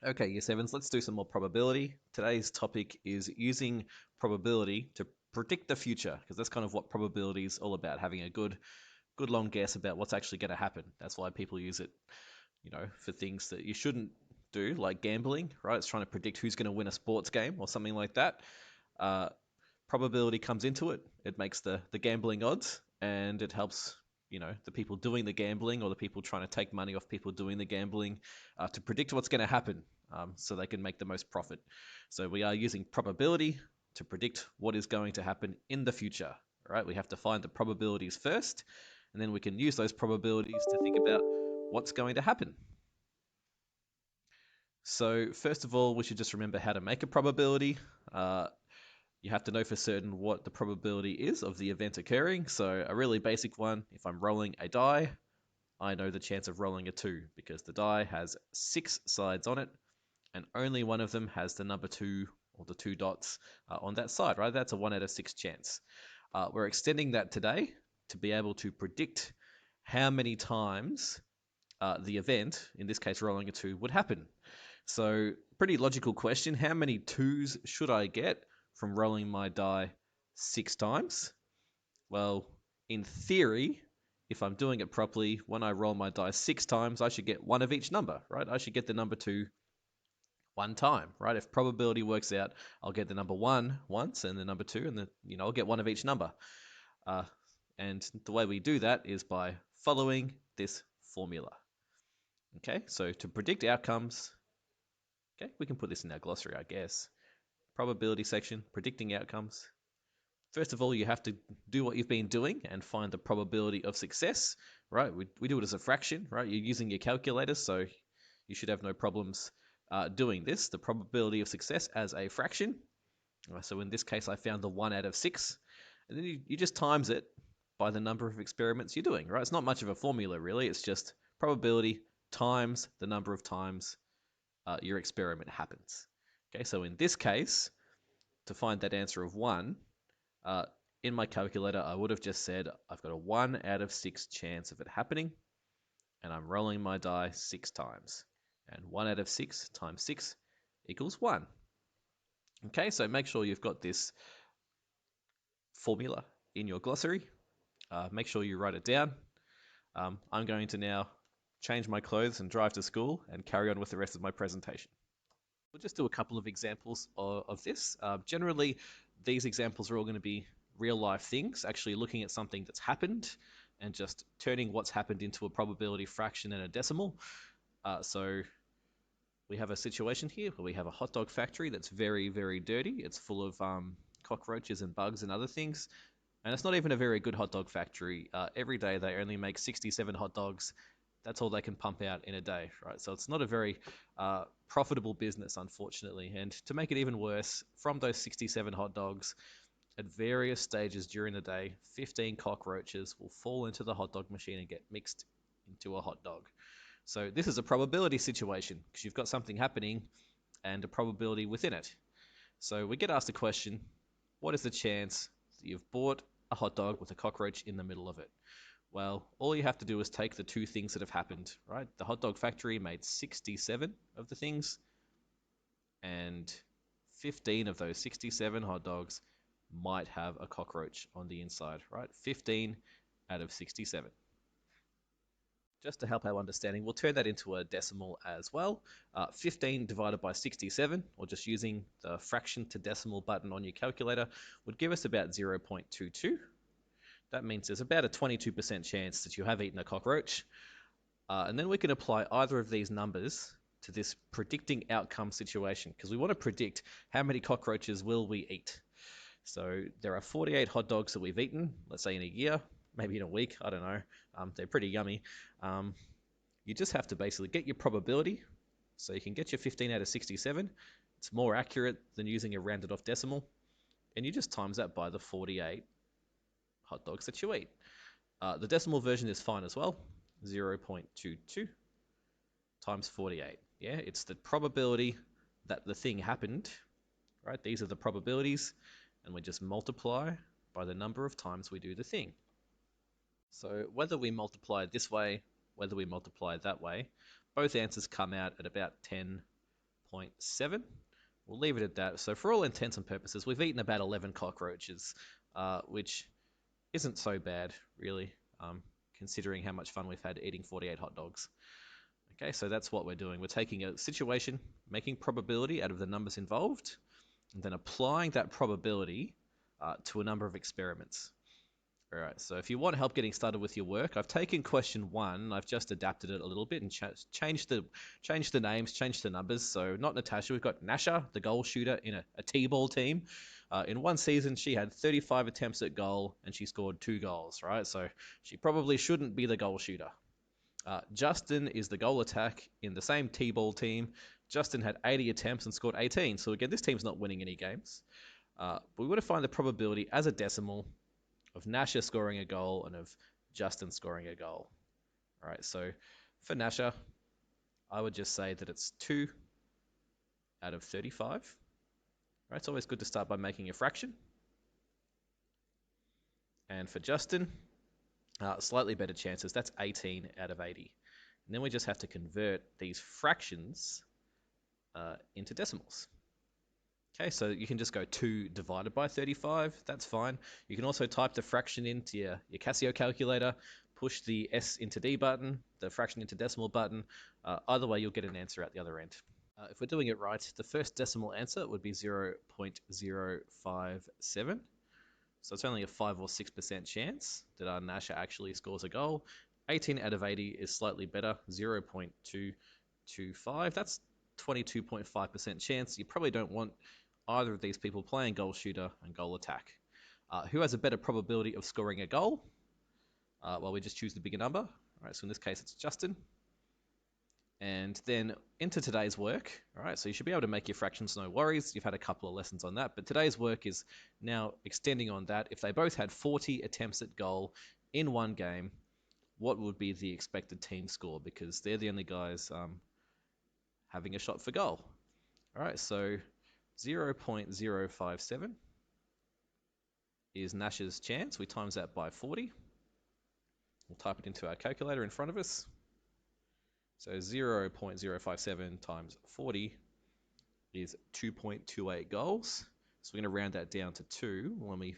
Okay, year sevens, let's do some more probability. Today's topic is using probability to predict the future, because that's kind of what probability is all about, having a good long guess about what's actually going to happen. That's why people use it, for things that you shouldn't do, like gambling, right? It's trying to predict who's going to win a sports game or something like that. Uh, Probability comes into it. It makes the gambling odds, and it helps the people doing the gambling or the people trying to take money off people doing the gambling to predict what's going to happen, so they can make the most profit. So we are using probability to predict what is going to happen in the future. All right, we have to find the probabilities first, and then we can use those probabilities to think about what's going to happen. So first of all, we should just remember how to make a probability. Uh, you have to know for certain what the probability is of the event occurring. So a really basic one, if I'm rolling a die, I know the chance of rolling a 2 because the die has 6 sides on it and only one of them has the number 2 or the 2 dots on that side, right? That's a 1 out of 6 chance. We're extending that today to be able to predict how many times the event, in this case rolling a 2, would happen. So, pretty logical question. How many 2s should I get from rolling my die 6 times? Well, in theory, if I'm doing it properly, when I roll my die 6 times, I should get one of each number, right? I should get the number 2 one time, right? If probability works out, I'll get the number 1 once and the number 2, and I'll get one of each number. Uh, and the way we do that is by following this formula. Okay, so to predict outcomes, okay, we can put this in our glossary, I guess. Probability section, predicting outcomes. First of all, you have to do what you've been doing and find the probability of success, right? We do it as a fraction, right? You're using your calculator, so you should have no problems doing this. The probability of success as a fraction. So in this case, I found the 1 out of 6. And then you just times it by the number of experiments you're doing, right? It's not much of a formula, really. It's just probability times the number of times your experiment happens. Okay, so in this case, to find that answer of 1, uh, in my calculator, I would have just said I've got a 1 out of 6 chance of it happening, and I'm rolling my die 6 times. And 1 out of 6 times 6 equals 1. Okay, so make sure you've got this formula in your glossary. Make sure you write it down. I'm going to now change my clothes and drive to school and carry on with the rest of my presentation. We'll just do a couple of examples of this. Generally, these examples are all going to be real life things, actually looking at something that's happened and just turning what's happened into a probability fraction and a decimal. So we have a situation here where we have a hot dog factory that's very, very dirty. It's full of cockroaches and bugs and other things. And it's not even a very good hot dog factory. Every day they only make 67 hot dogs. That's all they can pump out in a day, right? So it's not a very profitable business, unfortunately. And to make it even worse, from those 67 hot dogs, at various stages during the day, 15 cockroaches will fall into the hot dog machine and get mixed into a hot dog. So this is a probability situation because you've got something happening and a probability within it. So we get asked a question, what is the chance that you've bought a hot dog with a cockroach in the middle of it? Well, all you have to do is take the two things that have happened, right? The hot dog factory made 67 of the things, and 15 of those 67 hot dogs might have a cockroach on the inside, right? 15 out of 67. Just to help our understanding, we'll turn that into a decimal as well. 15 divided by 67, or just using the fraction to decimal button on your calculator, would give us about 0.22. That means there's about a 22% chance that you have eaten a cockroach. And then we can apply either of these numbers to this predicting outcome situation, because we want to predict how many cockroaches will we eat. So there are 48 hot dogs that we've eaten, let's say in a year, maybe in a week, I don't know. They're pretty yummy. You just have to basically get your probability. So you can get your 15 out of 67. It's more accurate than using a rounded off decimal. And you just times that by the 48 hot dogs that you eat. The decimal version is fine as well. 0.22 times 48. Yeah, it's the probability that the thing happened, right? These are the probabilities, and we just multiply by the number of times we do the thing. So whether we multiply this way, whether we multiply that way, both answers come out at about 10 0.7. We'll leave it at that. So for all intents and purposes, we've eaten about 11 cockroaches, which isn't so bad, really, considering how much fun we've had eating 48 hot dogs. Okay, so that's what we're doing. We're taking a situation, making probability out of the numbers involved, and then applying that probability to a number of experiments. All right, so if you want help getting started with your work, I've taken question 1, I've just adapted it a little bit and changed the names, changed the numbers. So not Natasha, we've got Nasha, the goal shooter in a T-ball team. In one season, she had 35 attempts at goal and she scored 2 goals, right? So she probably shouldn't be the goal shooter. Justin is the goal attack in the same T-ball team. Justin had 80 attempts and scored 18. So again, this team's not winning any games. But we want to find the probability as a decimal of Nasha scoring a goal and of Justin scoring a goal. All right, so for Nasha, I would just say that it's 2 out of 35. All right, it's always good to start by making a fraction. And for Justin, slightly better chances. That's 18 out of 80. And then we just have to convert these fractions into decimals. Okay, so you can just go 2 divided by 35. That's fine. You can also type the fraction into your Casio calculator, push the S into D button, the fraction into decimal button. Either way, you'll get an answer at the other end. If we're doing it right, the first decimal answer would be 0.057. So it's only a 5 or 6% chance that our Nasha actually scores a goal. 18 out of 80 is slightly better, 0.225. That's 22.5% chance. You probably don't want either of these people playing goal shooter and goal attack. Who has a better probability of scoring a goal? Well, we just choose the bigger number. All right, so in this case, it's Justin. And then into today's work. All right, so you should be able to make your fractions, no worries. You've had a couple of lessons on that. But today's work is now extending on that. If they both had 40 attempts at goal in one game, what would be the expected team score? Because they're the only guys having a shot for goal. All right, so 0.057 is Nasha's chance. We times that by 40. We'll type it into our calculator in front of us. So 0.057 times 40 is 2.28 goals. So we're going to round that down to 2 when we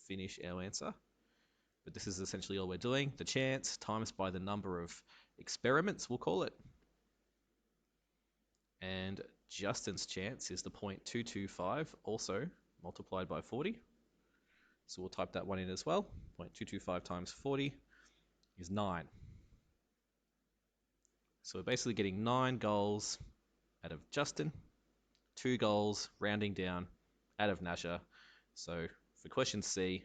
finish our answer. But this is essentially all we're doing. The chance times by the number of experiments, we'll call it. And Justin's chance is the 0.225, also multiplied by 40. So we'll type that one in as well. 0.225 times 40 is 9. So we're basically getting 9 goals out of Justin, 2 goals, rounding down, out of Nasha. So for question C,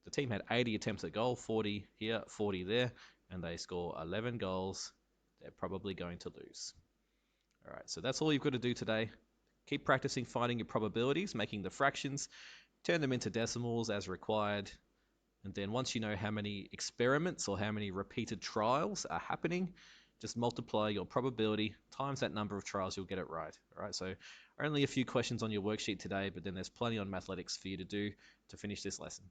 the team had 80 attempts at goal, 40 here, 40 there, and they score 11 goals. They're probably going to lose. All right, so that's all you've got to do today. Keep practicing finding your probabilities, making the fractions, turn them into decimals as required, and then once you know how many experiments or how many repeated trials are happening, just multiply your probability times that number of trials, you'll get it right. All right, so only a few questions on your worksheet today, but then there's plenty on Mathletics for you to do to finish this lesson.